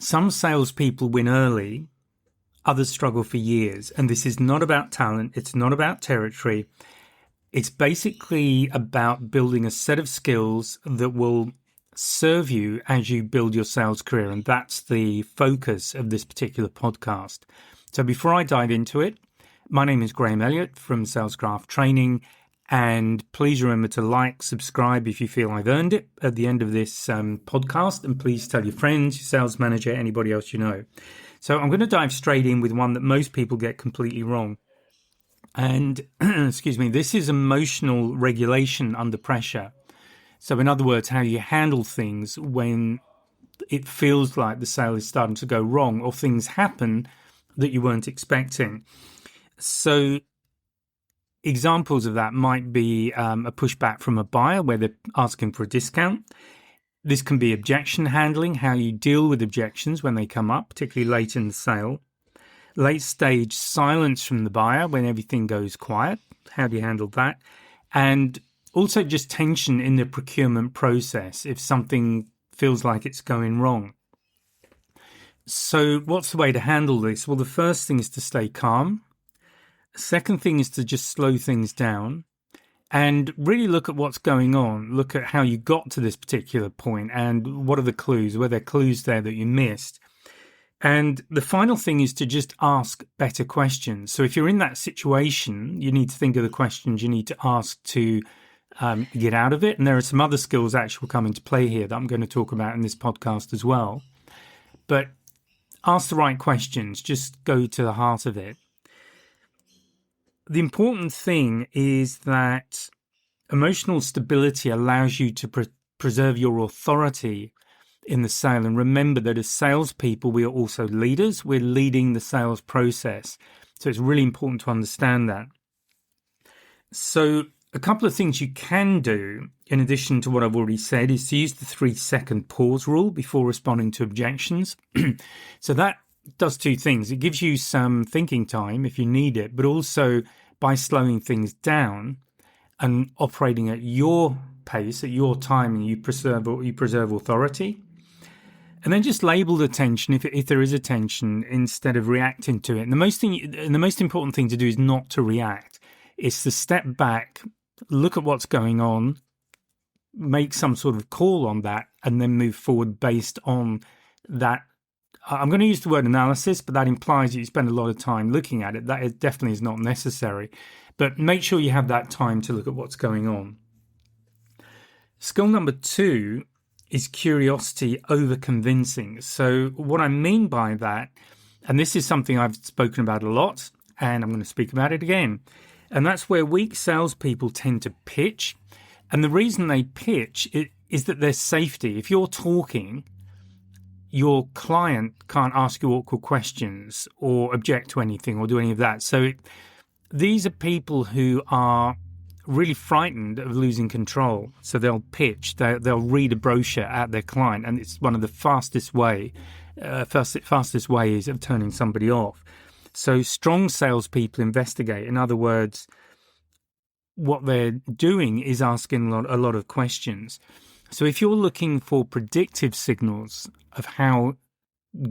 Some salespeople win early, others struggle for years. And this is not about talent. It's not about territory. It's basically about building a set of skills that will serve you as you build your sales career. And that's the focus of this particular podcast. So before I dive into it, my name is Graham Elliott from Salescraft Training. And please remember to like, subscribe if you feel I've earned it at the end of this podcast. And please tell your friends, your sales manager, anybody else you know. So I'm going to dive straight in with one that most people get completely wrong. And, excuse me, this is emotional regulation under pressure. So in other words, how you handle things when it feels like the sale is starting to go wrong or things happen that you weren't expecting. So examples of that might be a pushback from a buyer where they're asking for a discount. This can be objection handling, how you deal with objections when they come up, particularly late in the sale. Late stage silence from the buyer when everything goes quiet. How do you handle that? And also just tension in the procurement process if something feels like it's going wrong. So what's the way to handle this? Well, the first thing is to stay calm. Second thing is to just slow things down and really look at what's going on. Look at how you got to this particular point and what are the clues? Were there clues there that you missed? And the final thing is to just ask better questions. So if you're in that situation, you need to think of the questions you need to ask to get out of it. And there are some other skills that actually will come into play here that I'm going to talk about in this podcast as well. But ask the right questions. Just go to the heart of it. The important thing is that emotional stability allows you to preserve your authority in the sale. And remember that as salespeople, we are also leaders. We're leading the sales process. So it's really important to understand that. So a couple of things you can do, in addition to what I've already said, is to use the 3-second pause rule before responding to objections. So that does two things. It gives you some thinking time if you need it, but also by slowing things down and operating at your pace, at your timing, you preserve authority. And then just label the tension if there is a tension instead of reacting to it. And the most important thing to do is not to react. It's to step back, look at what's going on, make some sort of call on that, and then move forward based on that. I'm going to use the word analysis, but that implies that you spend a lot of time looking at it. That definitely is not necessary. But make sure you have that time to look at what's going on. Skill number 2 is curiosity over convincing. So what I mean by that, and this is something I've spoken about a lot, and I'm going to speak about it again, and that's where weak salespeople tend to pitch. And the reason they pitch is that there's safety. If you're talking, your client can't ask you awkward questions or object to anything or do any of that. So these are people who are really frightened of losing control. So they'll pitch, they'll read a brochure at their client, and it's one of the fastest ways of turning somebody off. So strong salespeople investigate. In other words, what they're doing is asking a lot of questions. So if you're looking for predictive signals of how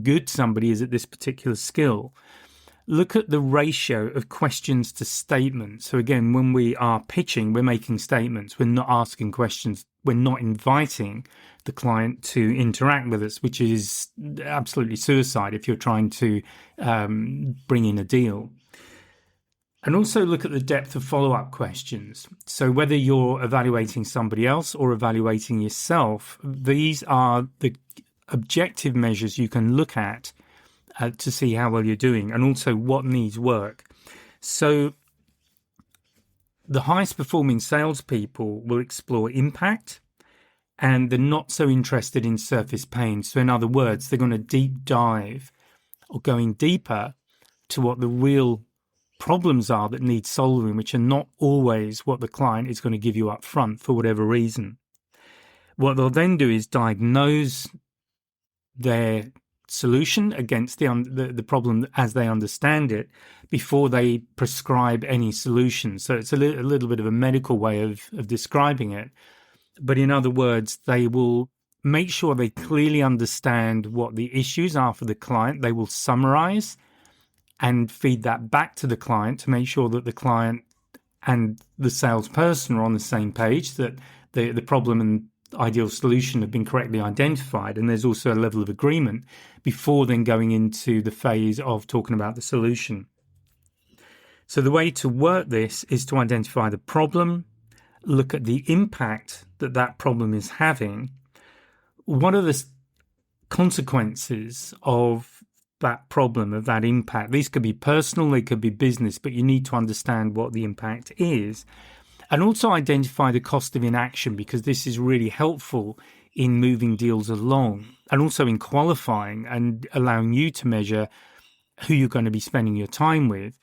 good somebody is at this particular skill, look at the ratio of questions to statements. So again, when we are pitching, we're making statements. We're not asking questions. We're not inviting the client to interact with us, which is absolutely suicide if you're trying to bring in a deal. And also look at the depth of follow-up questions. So whether you're evaluating somebody else or evaluating yourself, these are the objective measures you can look at to see how well you're doing, and also what needs work. So the highest performing salespeople will explore impact, and they're not so interested in surface pain. So in other words, they're going to deep dive or going deeper to what the real problems are that need solving, which are not always what the client is going to give you up front for whatever reason. What they'll then do is diagnose their solution against the problem as they understand it before they prescribe any solution. So it's a little bit of a medical way of describing it. But in other words, they will make sure they clearly understand what the issues are for the client. They will summarize and feed that back to the client to make sure that the client and the salesperson are on the same page, that the problem and ideal solution have been correctly identified, and there's also a level of agreement before then going into the phase of talking about the solution. So the way to work this is to identify the problem, look at the impact that that problem is having. What are the consequences of that problem, of that impact? These could be personal, they could be business, but you need to understand what the impact is. And also identify the cost of inaction, because this is really helpful in moving deals along, and also in qualifying and allowing you to measure who you're going to be spending your time with.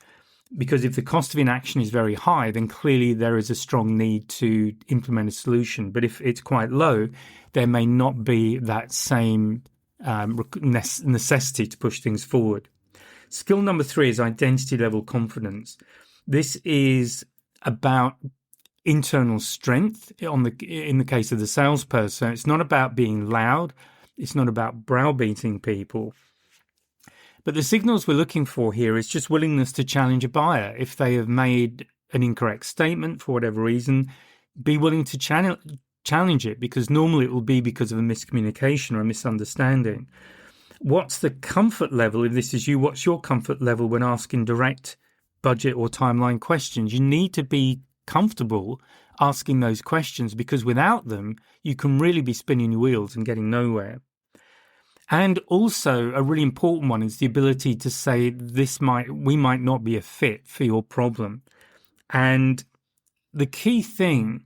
Because if the cost of inaction is very high, then clearly there is a strong need to implement a solution. But if it's quite low, there may not be that same necessity to push things forward. Skill number 3 is identity level confidence. This is about internal strength. In the case of the salesperson, it's not about being loud. It's not about browbeating people. But the signals we're looking for here is just willingness to challenge a buyer. If they have made an incorrect statement for whatever reason, be willing to challenge it, because normally it will be because of a miscommunication or a misunderstanding. What's the comfort level? If this is you, what's your comfort level when asking direct budget or timeline questions? You need to be comfortable asking those questions, because without them, you can really be spinning your wheels and getting nowhere. And also a really important one is the ability to say we might not be a fit for your problem. And the key thing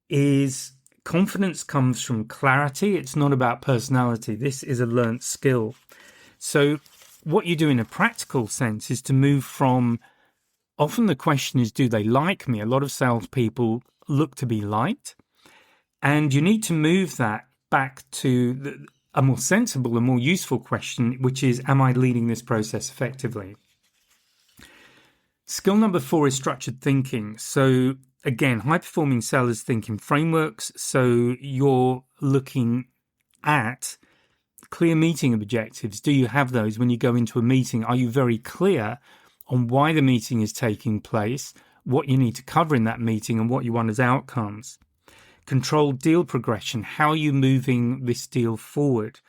is confidence comes from clarity. It's not about personality. This is a learnt skill. So what you do in a practical sense is to move from, often the question is, do they like me? A lot of salespeople look to be liked. And you need to move that back to a more sensible and more useful question, which is, am I leading this process effectively? Skill number 4 is structured thinking. So again, high-performing sellers think in frameworks. So you're looking at clear meeting objectives. Do you have those when you go into a meeting? Are you very clear on why the meeting is taking place, what you need to cover in that meeting, and what you want as outcomes? Controlled deal progression. How are you moving this deal forward?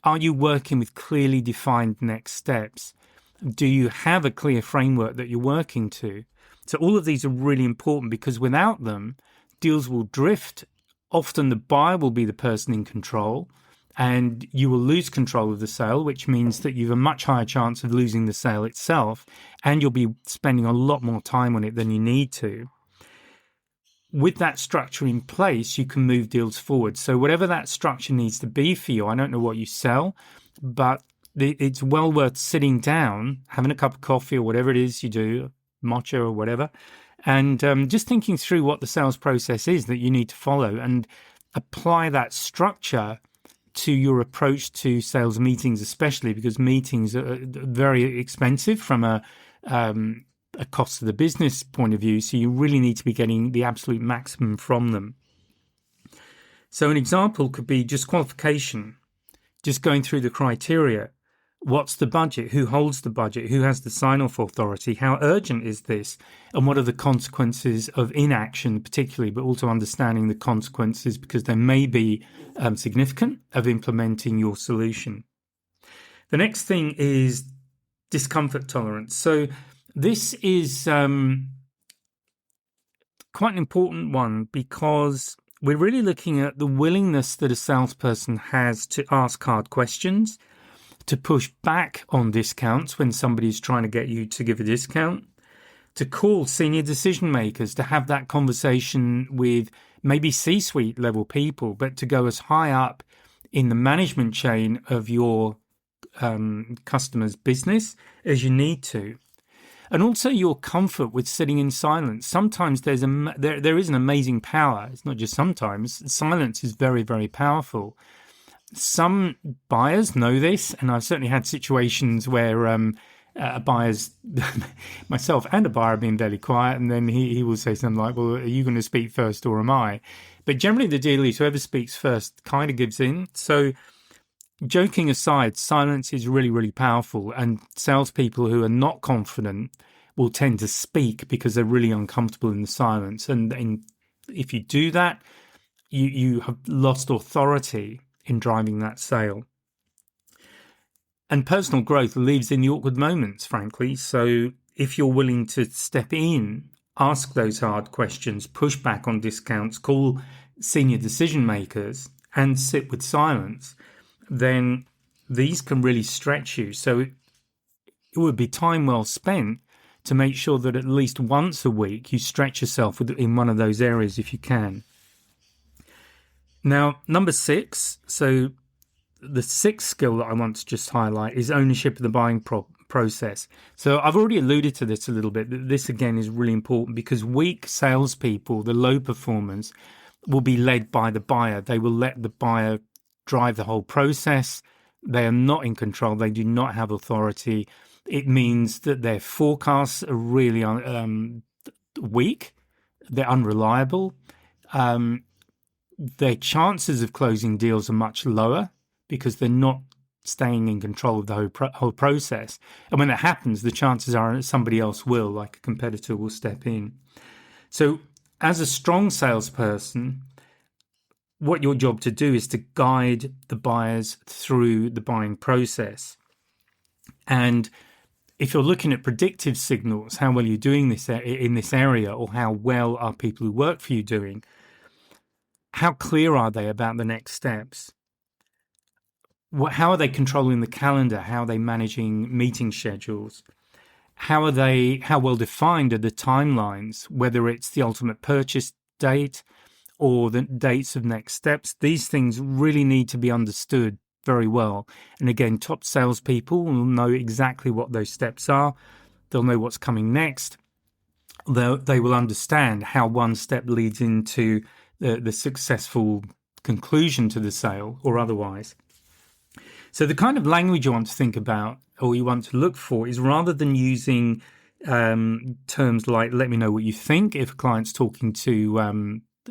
Are you working with clearly defined next steps? Do you have a clear framework that you're working to? So all of these are really important, because without them, deals will drift. Often the buyer will be the person in control, and you will lose control of the sale, which means that you have a much higher chance of losing the sale itself, and you'll be spending a lot more time on it than you need to. With that structure in place, you can move deals forward. So whatever that structure needs to be for you, I don't know what you sell, but it's well worth sitting down, having a cup of coffee or whatever it is you do, matcha or whatever, and just thinking through what the sales process is that you need to follow, and apply that structure to your approach to sales meetings, especially because meetings are very expensive from a cost of the business point of view. So you really need to be getting the absolute maximum from them. So an example could be just qualification, just going through the criteria. What's the budget? Who holds the budget? Who has the sign-off authority? How urgent is this? And what are the consequences of inaction, particularly, but also understanding the consequences, because they may be significant, of implementing your solution. The next thing is discomfort tolerance. So this is quite an important one, because we're really looking at the willingness that a salesperson has to ask hard questions, to push back on discounts when somebody's trying to get you to give a discount, to call senior decision makers, to have that conversation with maybe C-suite level people, but to go as high up in the management chain of your customer's business as you need to. And also your comfort with sitting in silence. Sometimes there is an amazing power. It's not just sometimes. Silence is very, very powerful. Some buyers know this, and I've certainly had situations where buyers, myself and a buyer, have been fairly quiet, and then he will say something like, well, are you going to speak first or am I? But generally the deal is whoever speaks first kind of gives in. So joking aside, silence is really, really powerful, and salespeople who are not confident will tend to speak because they're really uncomfortable in the silence. And if you do that, you have lost authority in driving that sale. And personal growth lives in the awkward moments, frankly. So if you're willing to step in, ask those hard questions, push back on discounts, call senior decision makers, and sit with silence, then these can really stretch you. So it would be time well spent to make sure that at least once a week you stretch yourself in one of those areas if you can. Now, number 6, so the 6th skill that I want to just highlight is ownership of the buying process. So I've already alluded to this a little bit. This, again, is really important because weak salespeople, the low performers, will be led by the buyer. They will let the buyer drive the whole process. They are not in control. They do not have authority. It means that their forecasts are really weak. They're unreliable. Their chances of closing deals are much lower because they're not staying in control of the whole process. And when that happens, the chances are somebody else will, like a competitor, will step in. So as a strong salesperson, what your job to do is to guide the buyers through the buying process. And if you're looking at predictive signals, how well you're doing this in this area, or how well are people who work for you doing, how clear are they about the next steps? How are they controlling the calendar? How are they managing meeting schedules? How well defined are the timelines, whether it's the ultimate purchase date or the dates of next steps? These things really need to be understood very well. And again, top salespeople will know exactly what those steps are. They'll know what's coming next. They will understand how one step leads into the successful conclusion to the sale or otherwise. So the kind of language you want to think about or you want to look for is, rather than using terms like "let me know what you think" if a client's talking to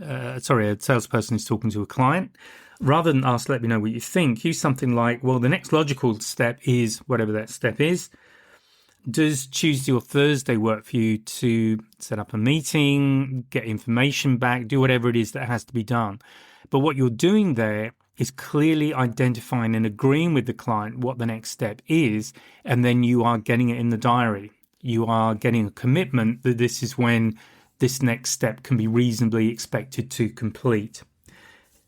a salesperson is talking to a client, rather than ask "let me know what you think," use something like, well, the next logical step is whatever that step is. Does Tuesday or Thursday work for you to set up a meeting, get information back, do whatever it is that has to be done? But what you're doing there is clearly identifying and agreeing with the client what the next step is, and then you are getting it in the diary. You are getting a commitment that this is when this next step can be reasonably expected to complete.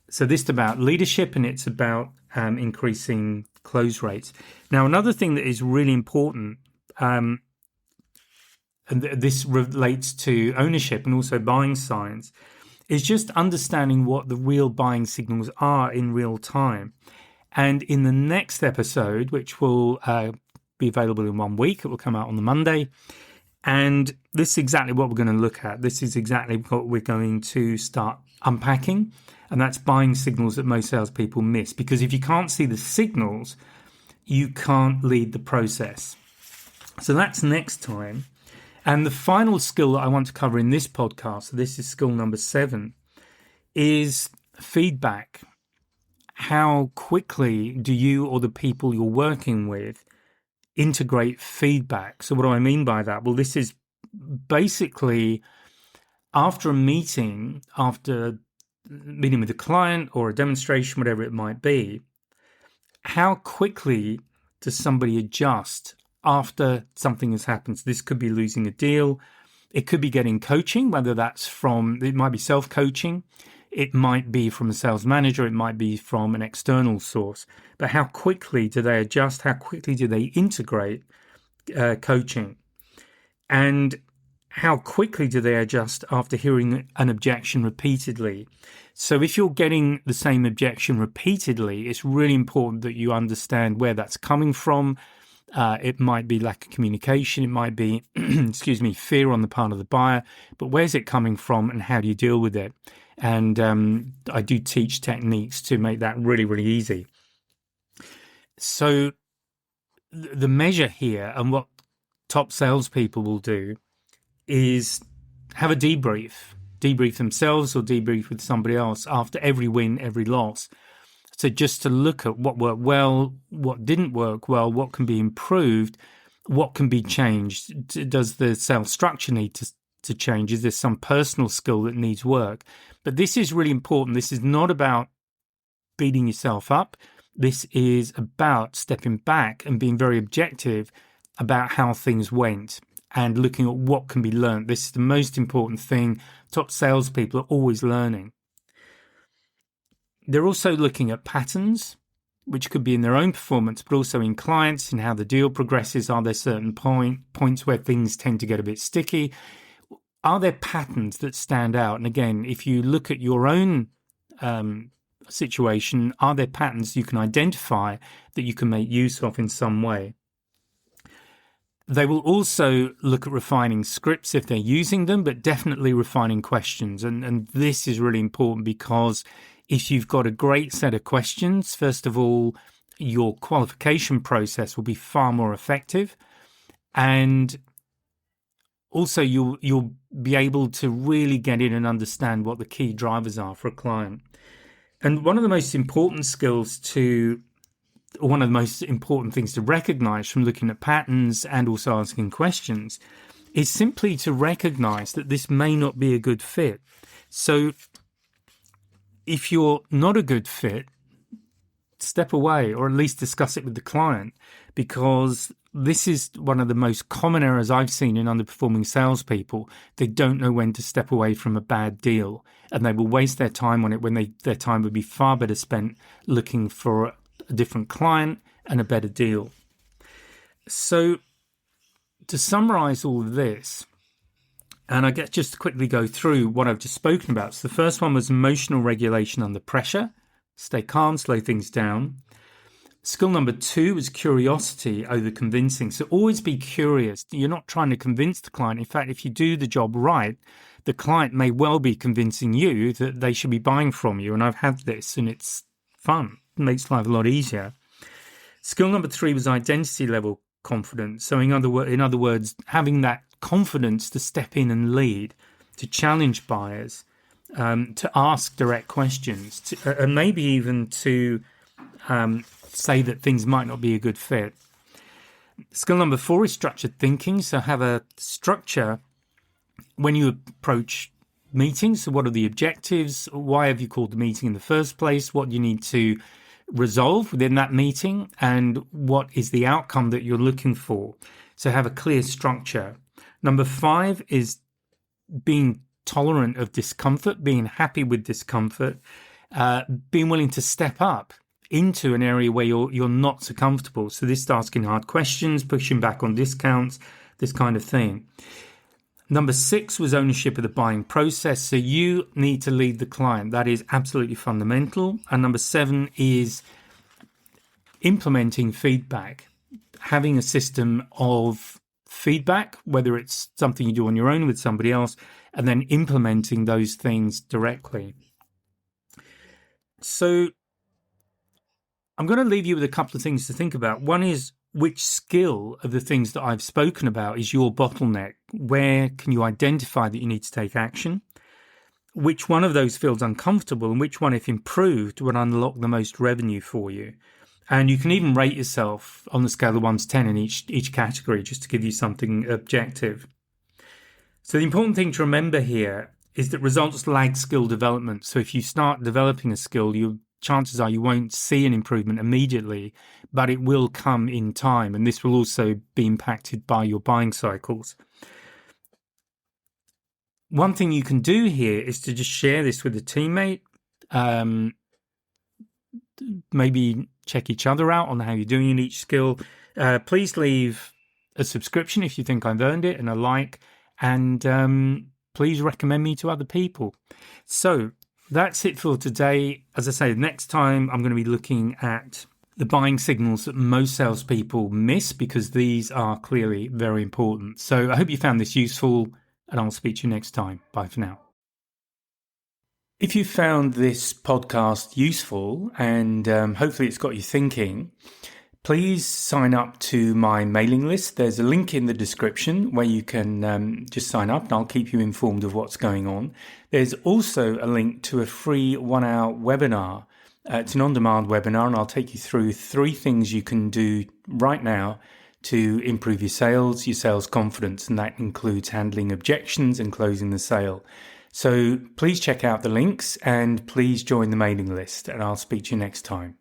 So this is about leadership, and it's about increasing close rates. Now, another thing that is really important, and this relates to ownership and also buying signs, is just understanding what the real buying signals are in real time. And in the next episode, which will be available in 1 week, it will come out on the Monday. And this is exactly what we're going to look at. This is exactly what we're going to start unpacking. And that's buying signals that most salespeople miss. Because if you can't see the signals, you can't lead the process. So that's next time. And the final skill that I want to cover in this podcast, this is skill number 7, is feedback. How quickly do you or the people you're working with integrate feedback? So what do I mean by that? Well, this is basically after a meeting, after meeting with a client or a demonstration, whatever it might be, how quickly does somebody adjust after something has happened? So this could be losing a deal. It could be getting coaching, whether that's it might be self-coaching. It might be from a sales manager. It might be from an external source. But how quickly do they adjust? How quickly do they integrate coaching? And how quickly do they adjust after hearing an objection repeatedly? So if you're getting the same objection repeatedly, it's really important that you understand where that's coming from. It might be lack of communication. It might be, fear on the part of the buyer. But where's it coming from and how do you deal with it? And I do teach techniques to make that really, really easy. So the measure here and what top salespeople will do is have a debrief themselves or debrief with somebody else after every win, every loss. So just to look at what worked well, what didn't work well, what can be improved, what can be changed. Does the sales structure need to change? Is there some personal skill that needs work? But this is really important. This is not about beating yourself up. This is about stepping back and being very objective about how things went and looking at what can be learned. This is the most important thing. Top salespeople are always learning. They're also looking at patterns, which could be in their own performance, but also in clients and how the deal progresses. Are there certain points where things tend to get a bit sticky? Are there patterns that stand out? And again, if you look at your own situation, are there patterns you can identify that you can make use of in some way? They will also look at refining scripts if they're using them, but definitely refining questions. And this is really important because if you've got a great set of questions, first of all, your qualification process will be far more effective. And also you'll be able to really get in and understand what the key drivers are for a client. And one of the most important things to recognize from looking at patterns and also asking questions is simply to recognize that this may not be a good fit. So if you're not a good fit, step away or at least discuss it with the client, because this is one of the most common errors I've seen in underperforming salespeople. They don't know when to step away from a bad deal, and they will waste their time on it when their time would be far better spent looking for a different client and a better deal. So to summarize all of this, and I guess just to quickly go through what I've just spoken about. So the first one was emotional regulation under pressure. Stay calm, slow things down. Skill number 2 is curiosity over convincing. So always be curious. You're not trying to convince the client. In fact, if you do the job right, the client may well be convincing you that they should be buying from you. And I've had this, and it's fun. It makes life a lot easier. Skill number 3 was identity level confidence. So in other words, having that confidence to step in and lead, to challenge buyers, to ask direct questions, and maybe even to say that things might not be a good fit. Skill number 4 is structured thinking. So have a structure when you approach meetings. So what are the objectives? Why have you called the meeting in the first place? What do you need to resolve within that meeting? And what is the outcome that you're looking for? So have a clear structure. Number 5 is being tolerant of discomfort, being happy with discomfort, being willing to step up into an area where you're not so comfortable. So this is asking hard questions, pushing back on discounts, this kind of thing. Number 6 was ownership of the buying process. So you need to lead the client. That is absolutely fundamental. And number 7 is implementing feedback, having a system of feedback, whether it's something you do on your own with somebody else, and then implementing those things directly. So I'm going to leave you with a couple of things to think about. One is, which skill of the things that I've spoken about is your bottleneck? Where can you identify that you need to take action? Which one of those feels uncomfortable, and which one, if improved, would unlock the most revenue for you? And you can even rate yourself on the scale of 1 to 10 in each category, just to give you something objective. So the important thing to remember here is that results lag skill development. So if you start developing a skill, chances are you won't see an improvement immediately, but it will come in time. And this will also be impacted by your buying cycles. One thing you can do here is to just share this with a teammate. Maybe check each other out on how you're doing in each skill. Please leave a subscription if you think I've earned it, and a like. And please recommend me to other people. So that's it for today. As I say, next time I'm going to be looking at the buying signals that most salespeople miss, because these are clearly very important. So I hope you found this useful, and I'll speak to you next time. Bye for now. If you found this podcast useful, and hopefully it's got you thinking, please sign up to my mailing list. There's a link in the description where you can just sign up, and I'll keep you informed of what's going on. There's also a link to a free 1-hour webinar. It's an on-demand webinar, and I'll take you through 3 things you can do right now to improve your sales confidence, and that includes handling objections and closing the sale. So please check out the links and please join the mailing list, and I'll speak to you next time.